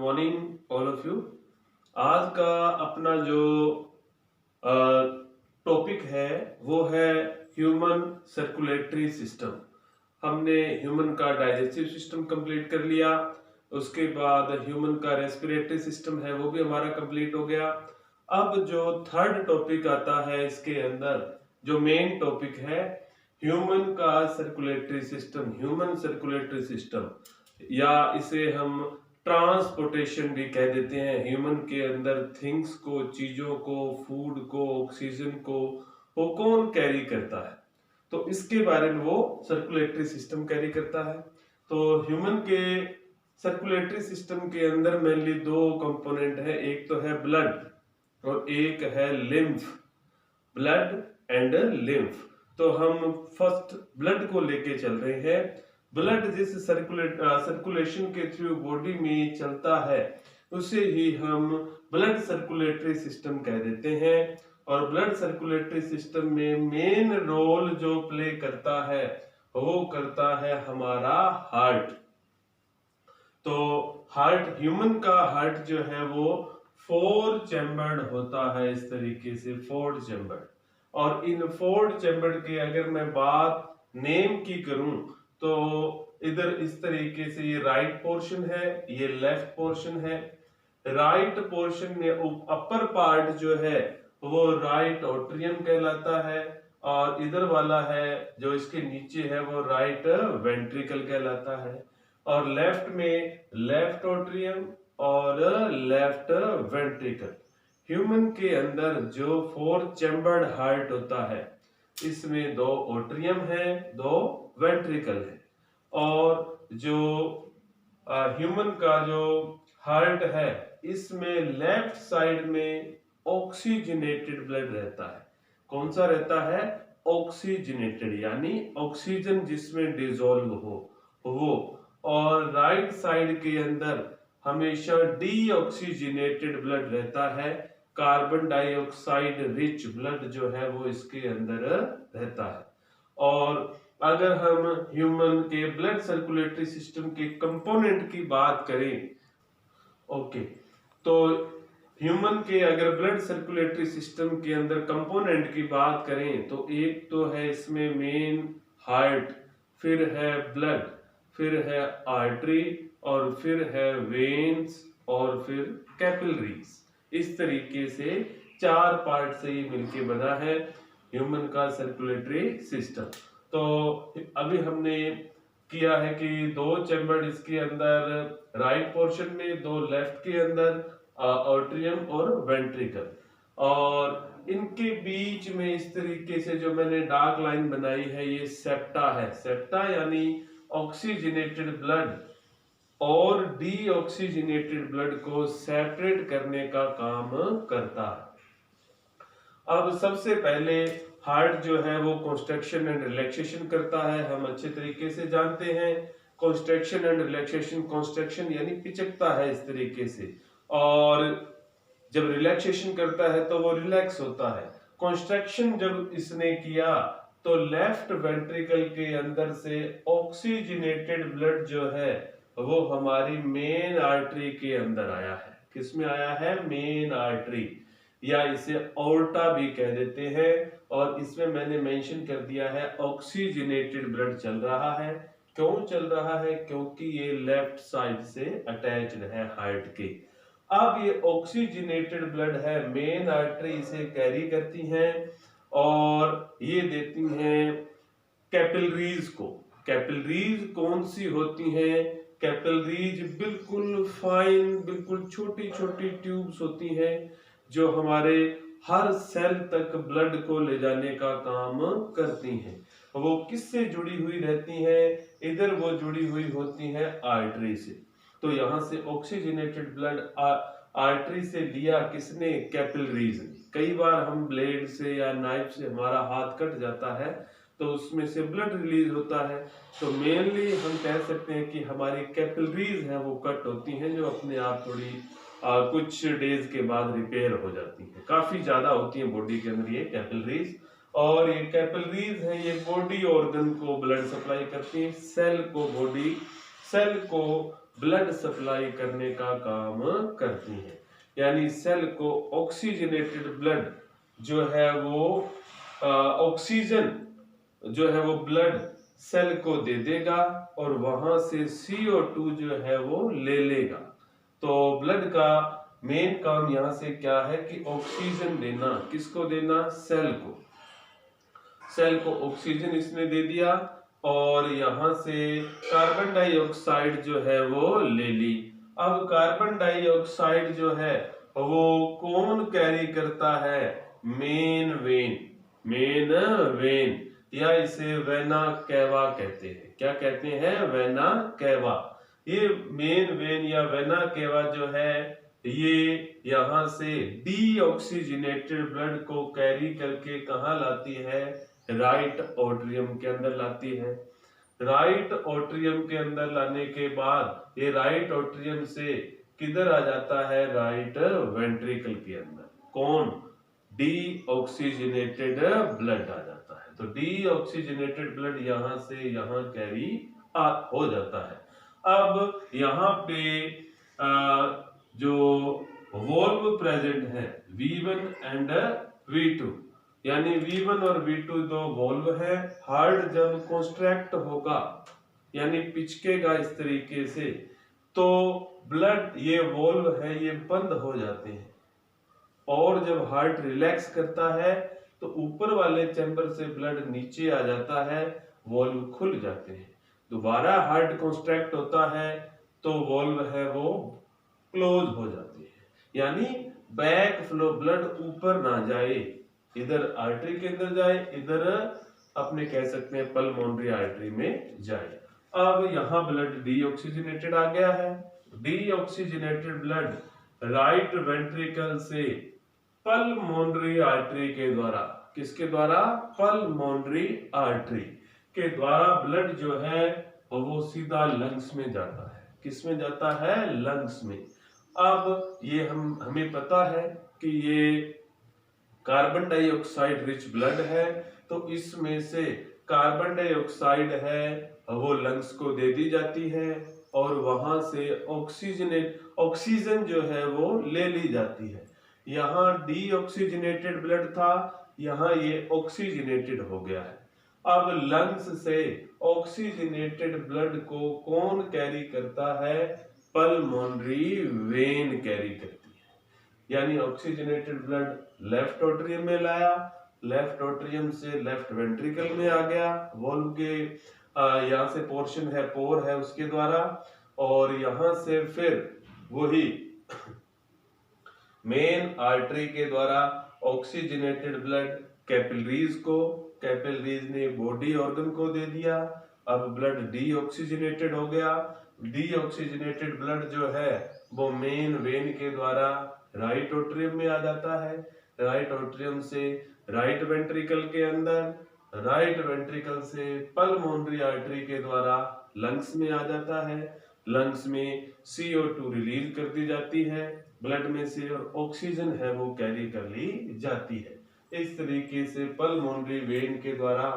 Morning all of you. आज का अपना जो टॉपिक है वो है ह्यूमन सर्कुलेटरी सिस्टम। हमने ह्यूमन का डाइजेस्टिव सिस्टम कंप्लीट कर लिया, उसके बाद ह्यूमन का रेस्पिरेटरी सिस्टम है वो भी हमारा कंप्लीट हो गया। अब जो थर्ड टॉपिक आता है इसके अंदर, जो मेन टॉपिक है ह्यूमन का circulatory system, human circulatory system, या इसे हम ट्रांसपोर्टेशन भी कह देते हैं। ह्यूमन के अंदर थिंग्स को, चीजों को, फूड को, ऑक्सीजन को वो कौन कैरी करता है, तो इसके बारे में वो सर्कुलेटरी सिस्टम कैरी करता है। तो ह्यूमन के सर्कुलेटरी सिस्टम के अंदर मेनली दो कंपोनेंट है, एक तो है ब्लड और एक है लिम्फ। Blood and lymph. तो हम फर्स्ट ब्लड को लेके चल रहे हैं। ब्लड जिस सर्कुलेशन के थ्रू बॉडी में चलता है उसे ही हम ब्लड सर्कुलेटरी सिस्टम कह देते हैं। और ब्लड सर्कुलेटरी सिस्टम में मेन रोल जो प्ले करता है वो करता है हमारा हार्ट। तो हार्ट, ह्यूमन का हार्ट जो है वो 4 चैम्बर्ड होता है, इस तरीके से 4 चैम्बर्ड। और इन 4 चैम्बर्ड की अगर मैं बात नेम की करूं तो इधर इस तरीके से ये राइट पोर्शन है, ये लेफ्ट पोर्शन है। राइट पोर्शन में अपर पार्ट जो है वो राइट ऑट्रियम कहलाता है, और इधर वाला है जो इसके नीचे है वो राइट वेंट्रिकल कहलाता है। और लेफ्ट में लेफ्ट ऑट्रियम और लेफ्ट वेंट्रिकल। ह्यूमन के अंदर जो 4 चैम्बर्ड हार्ट होता है इसमें 2 ऑट्रियम है, 2 वेंट्रिकल है। और जो ह्यूमन का जो हार्ट है इसमें लेफ्ट साइड में ऑक्सीजनेटेड ब्लड रहता है। कौन सा रहता है? ऑक्सीजनेटेड, यानी ऑक्सीजन जिसमें डिसॉल्व हो वो। और राइट साइड के अंदर हमेशा डीऑक्सीजनेटेड ब्लड रहता है। कार्बन डाइऑक्साइड रिच ब्लड जो है वो इसके अंदर रहता है। और अगर हम ह्यूमन के ब्लड सर्कुलेटरी सिस्टम के कंपोनेंट की बात करें, ओके, तो ह्यूमन के अगर ब्लड सर्कुलेटरी सिस्टम के अंदर कंपोनेंट की बात करें तो एक तो है इसमें मेन हार्ट, फिर है ब्लड, फिर है आर्टरी, और फिर है वेन्स, और फिर कैपिलरीज। इस तरीके से 4 पार्ट से ये मिलके बना है ह्यूमन का सर्कुलेटरी सिस्टम। तो अभी हमने किया है कि 2 चैम्बर इसके अंदर राइट पोर्शन में, 2 लेफ्ट के अंदर, ऑट्रियम और वेंट्रिकल। और इनके बीच में इस तरीके से जो मैंने डार्क लाइन बनाई है ये सेप्टा है। सेप्टा यानी ऑक्सीजनेटेड ब्लड और डीऑक्सीजनेटेड ब्लड को सेपरेट करने का काम करता है। अब सबसे पहले हार्ट जो है वो कंस्ट्रक्शन एंड रिलैक्सेशन करता है, हम अच्छे तरीके से जानते हैं। कंस्ट्रक्शन एंड रिलैक्सेशन, कंस्ट्रक्शन यानी पिचकता है इस तरीके से, और जब रिलैक्सेशन करता है तो वो रिलैक्स होता है। कंस्ट्रक्शन जब इसने किया तो लेफ्ट वेंट्रिकल के अंदर से ऑक्सीजनेटेड ब्लड जो है वो हमारी मेन आर्टरी के अंदर आया है। किसमें आया है? मेन आर्टरी, या इसे ऑर्टा भी कह देते हैं। और इसमें मैंने मेंशन कर दिया है ऑक्सीजनेटेड ब्लड चल रहा है। क्यों चल रहा है? क्योंकि ये लेफ्ट साइड से अटैच्ड है हार्ट के। अब ये ऑक्सीजनेटेड ब्लड है, मेन आर्टरी इसे कैरी करती हैं और ये देती हैं कैपिलरीज को। कैपिलरीज कौन सी होती हैं? कैपिलरीज बिल्कुल फाइन, बिल्कुल छोटी छोटी ट्यूब्स होती हैं जो हमारे हर सेल तक ब्लड को ले जाने का काम करती हैं। वो किससे जुड़ी हुई रहती हैं? इधर वो जुड़ी हुई होती हैं आर्टरी से। तो यहाँ से ऑक्सीजनेटेड ब्लड आर्टरी से लिया किसने? कैपिलरीज ने। कई बार हम ब्लेड से या नाइफ से हमारा हाथ कट जाता है तो उसमें से ब्लड रिलीज होता है। तो मेनली हम कह सकते हैं कि हमारी कैपिलरीज हैं वो कट होती हैं, जो अपने आप थोड़ी कुछ डेज के बाद रिपेयर हो जाती है। काफी ज्यादा होती है बॉडी के अंदर ये कैपिलरीज। और ये कैपिलरीज है ये बॉडी ऑर्गन को ब्लड सप्लाई करती है, सेल को, बॉडी सेल को ब्लड सप्लाई करने का काम करती हैं। यानी सेल को ऑक्सीजनेटेड ब्लड जो है वो ऑक्सीजन जो है वो ब्लड सेल को दे देगा और वहां से CO2 जो है वो ले लेगा। तो ब्लड का मेन काम यहाँ से क्या है कि ऑक्सीजन देना। किसको देना? सेल को। सेल को ऑक्सीजन इसने दे दिया और यहाँ से कार्बन डाइऑक्साइड जो है वो ले ली। अब कार्बन डाइऑक्साइड जो है वो कौन कैरी करता है? Main vein. मेन वेन या इसे वेना कैवा कहते हैं। क्या कहते हैं? Vena cava. ये मेन वेन या वेना कैवा जो है ये यहाँ से डीऑक्सीजनेटेड ब्लड को कैरी करके कहाँ लाती है? राइट ऑट्रियम के अंदर लाती है। राइट ऑट्रियम के अंदर लाने के बाद ये राइट ऑट्रियम से किधर आ जाता है? राइट वेंट्रिकल के अंदर। कौन? डीऑक्सीजनेटेड ब्लड आ जाता है। तो डीऑक्सीजनेटेड ब्लड यहाँ से यहाँ कैरी हो जाता है। अब यहाँ पे जो वॉल्व प्रेजेंट है V1 एंड V2, यानी V1 और V2 दो वॉल्व है। हार्ट जब कॉन्स्ट्रैक्ट होगा यानी पिचकेगा इस तरीके से तो ब्लड, ये वॉल्व है ये बंद हो जाते हैं और जब हार्ट रिलैक्स करता है तो ऊपर वाले चैम्बर से ब्लड नीचे आ जाता है, वॉल्व खुल जाते हैं। दोबारा हार्ट कॉन्स्ट्रैक्ट होता है तो वॉल्व है वो क्लोज हो जाती है। यानी बैक फ्लो, ब्लड ऊपर ना जाए, इधर आर्टरी के अंदर जाए, इधर अपने कह सकते हैं पल्मोनरी आर्टरी में जाए। अब यहाँ ब्लड डीऑक्सीजनेटेड आ गया है। डीऑक्सीजनेटेड ब्लड राइट वेंट्रिकल से पल्मोनरी आर्टरी के द्वारा, किसके द्वारा? पल्मोनरी आर्टरी के द्वारा ब्लड जो है वो सीधा लंग्स में जाता है। किस में जाता है? लंग्स में। अब ये हमें पता है कि ये कार्बन डाइऑक्साइड रिच ब्लड है तो इसमें से कार्बन डाइऑक्साइड है वो लंग्स को दे दी जाती है और वहां से ऑक्सीजन जो है वो ले ली जाती है। यहाँ डीऑक्सीजनेटेड ब्लड था, यहाँ ये ऑक्सीजनेटेड हो गया है। अब लंग्स से ऑक्सीजनेटेड ब्लड को कौन कैरी करता है? पल्मोनरी वेन कैरी करती है। यानी ऑक्सीजनेटेड ब्लड लेफ्ट ऑट्रियम में लाया, लेफ्ट ऑट्रियम से लेफ्ट वेंट्रिकल में आ गया, वॉल्व के यहाँ से पोर्शन है, पोर है उसके द्वारा, और यहाँ से फिर वही मेन आर्टरी के द्वारा ऑक्सीजनेटेड ब्लड कैपिलरीज को, कैपिलरीज ने बॉडी ऑर्गन को दे दिया। अब ब्लड डीऑक्सीजनेटेड हो गया। डीऑक्सीजनेटेड ब्लड जो है वो मेन वेन के द्वारा राइट ऑट्रियम में आ जाता है। राइट ऑट्रियम से राइट वेंट्रिकल के अंदर, राइट वेंट्रिकल से पल्मोनरी आर्टरी के द्वारा लंग्स में आ जाता है। लंग्स में CO2 रिलीज कर दी जाती है ब्लड में से और ऑक्सीजन है वो कैरी कर ली जाती है। इस तरीके से पल्मोनरी वेन के द्वारा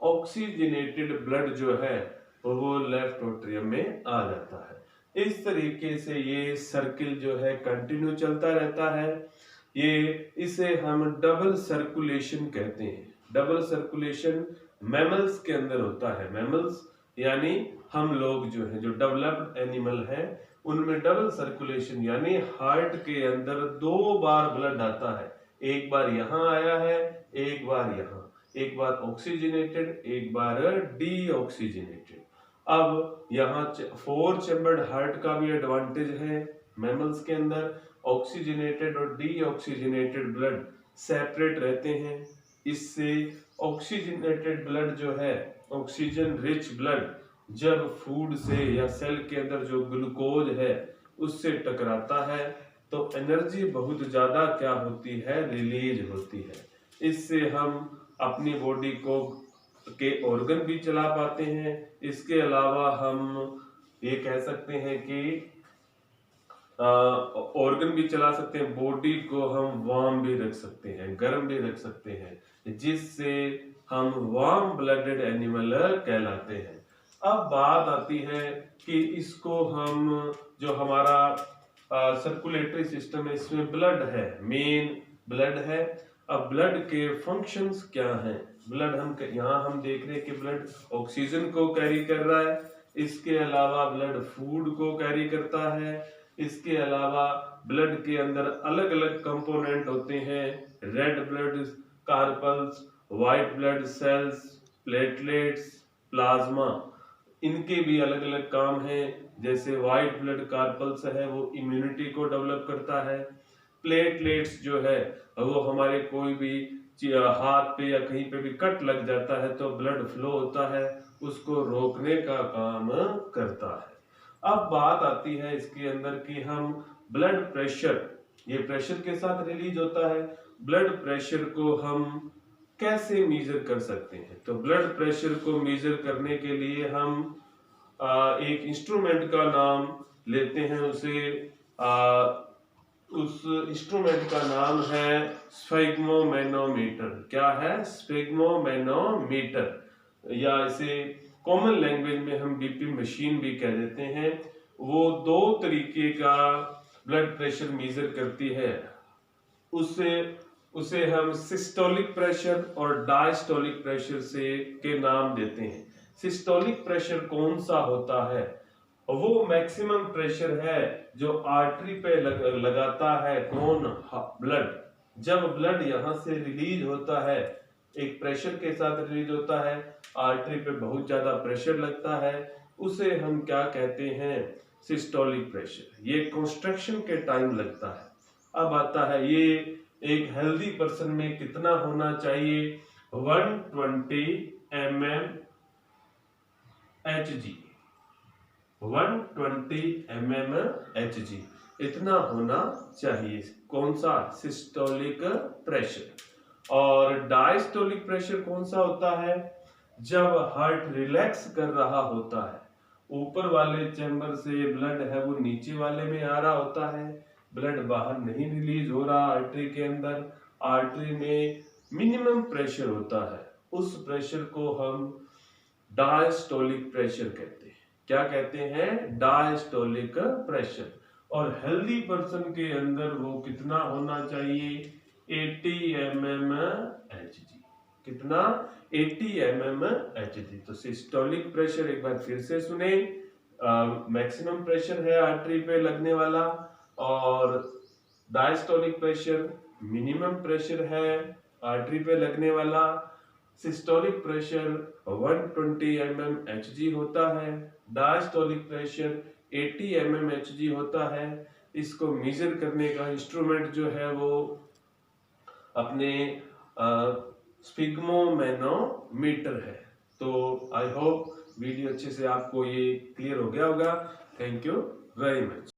ऑक्सीजनेटेड ब्लड जो है वो लेफ्ट ऑट्रियम में आ जाता है। इस तरीके से ये सर्किल जो है कंटिन्यू चलता रहता है। इसे हम डबल सर्कुलेशन कहते हैं। डबल सर्कुलेशन मैमल्स के अंदर होता है। मैमल्स यानी हम लोग जो है, जो डेवलप्ड एनिमल है, उनमें डबल सर्कुलेशन यानी हार्ट के अंदर 2 बार ब्लड आता है। एक बार यहाँ आया है, एक बार यहाँ, एक बार ऑक्सीजनेटेड, एक बार डीऑक्सीजनेटेड। अब यहाँ 4 चैम्बर्ड हार्ट का भी एडवांटेज है मैमल्स के अंदर। ऑक्सीजनेटेड और डीऑक्सीजनेटेड ब्लड सेपरेट रहते हैं। इससे ऑक्सीजनेटेड ब्लड जो है, ऑक्सीजन रिच ब्लड, जब फूड से या सेल के अंदर जो ग्लूकोज है उससे टकराता है तो एनर्जी बहुत ज्यादा क्या होती है? रिलीज होती है। इससे हम अपनी बॉडी को के ऑर्गन भी चला पाते हैं। इसके अलावा हम ये कह सकते हैं कि ऑर्गन भी चला सकते हैं, बॉडी को हम वार्म भी रख सकते हैं, गर्म भी रख सकते हैं, जिससे हम वार्म ब्लडेड एनिमल कहलाते हैं। अब बात आती है कि इसको हम जो हमारा सर्कुलेटरी सिस्टम है, इसमें ब्लड है, मेन ब्लड है। अब ब्लड के फंक्शंस क्या हैं? ब्लड यहाँ हम देख रहे हैं कि ब्लड ऑक्सीजन को कैरी कर रहा है। इसके अलावा ब्लड फूड को कैरी करता है। इसके अलावा ब्लड के अंदर अलग अलग कंपोनेंट होते हैं, red blood carpals, white blood cells, platelets, plasma. इनके भी अलग अलग काम हैं। जैसे व्हाइट ब्लड कार्पल्स है वो इम्यूनिटी को डेवलप करता है। प्लेटलेट्स जो है वो हमारे कोई भी हाथ पे या कहीं पे भी कट लग जाता है तो ब्लड फ्लो होता है, उसको रोकने का काम करता है। अब बात आती है इसके अंदर कि हम ब्लड प्रेशर, ये प्रेशर के साथ रिलीज होता है, ब्लड प्रेशर को हम कैसे मेजर कर सकते हैं? तो ब्लड प्रेशर को मेजर करने के लिए हम एक इंस्ट्रूमेंट का नाम लेते हैं। उस इंस्ट्रूमेंट का नाम है स्फिग्मोमैनोमीटर। क्या है? स्फिग्मोमैनोमीटर, या इसे कॉमन लैंग्वेज में हम बीपी मशीन भी कह देते हैं। वो दो तरीके का ब्लड प्रेशर मेजर करती है। उसे हम सिस्टोलिक प्रेशर और डायस्टोलिक प्रेशर से के नाम देते हैं। सिस्टोलिक प्रेशर कौन सा होता है? वो मैक्सिमम प्रेशर है जो आर्टरी पे लगाता है कौन? ब्लड। जब ब्लड यहाँ से रिलीज होता है, एक प्रेशर के साथ रिलीज होता है, आर्टरी पे बहुत ज्यादा प्रेशर लगता है, उसे हम क्या कहते हैं? Systolic pressure. ये कंस्ट्रक्शन के टाइम लगता है। अब आता है ये एक हेल्दी पर्सन में कितना होना चाहिए? 120 mmHg, 120 mmHg इतना होना चाहिए। कौन सा? Systolic pressure. और डायस्टोलिक प्रेशर कौन सा होता है? जब हार्ट रिलैक्स कर रहा होता है, ऊपर वाले चैम्बर से ब्लड है वो नीचे वाले में आ रहा होता है, ब्लड बाहर नहीं रिलीज हो रहा आर्टरी के अंदर, आर्टरी में मिनिमम प्रेशर होता है, उस प्रेशर को हम डायस्टोलिक प्रेशर कहते हैं। क्या कहते हैं? Diastolic pressure. और हेल्दी पर्सन के अंदर वो कितना होना चाहिए? 80 mmHg। कितना? 80 mmHg। तो सिस्टोलिक प्रेशर एक बार फिर से सुने, मैक्सिमम प्रेशर है आर्टरी पे लगने वाला, और डायस्टोलिक प्रेशर मिनिमम प्रेशर है आर्टरी पे लगने वाला। सिस्टोलिक प्रेशर 120 mmHg होता है, डायस्टोलिक प्रेशर 80 mmHg होता है। इसको मेजर करने का इंस्ट्रूमेंट जो है वो अपने स्फिग्मोमैनोमीटर है। तो आई होप वीडियो अच्छे से आपको ये क्लियर हो गया होगा। Thank you very much.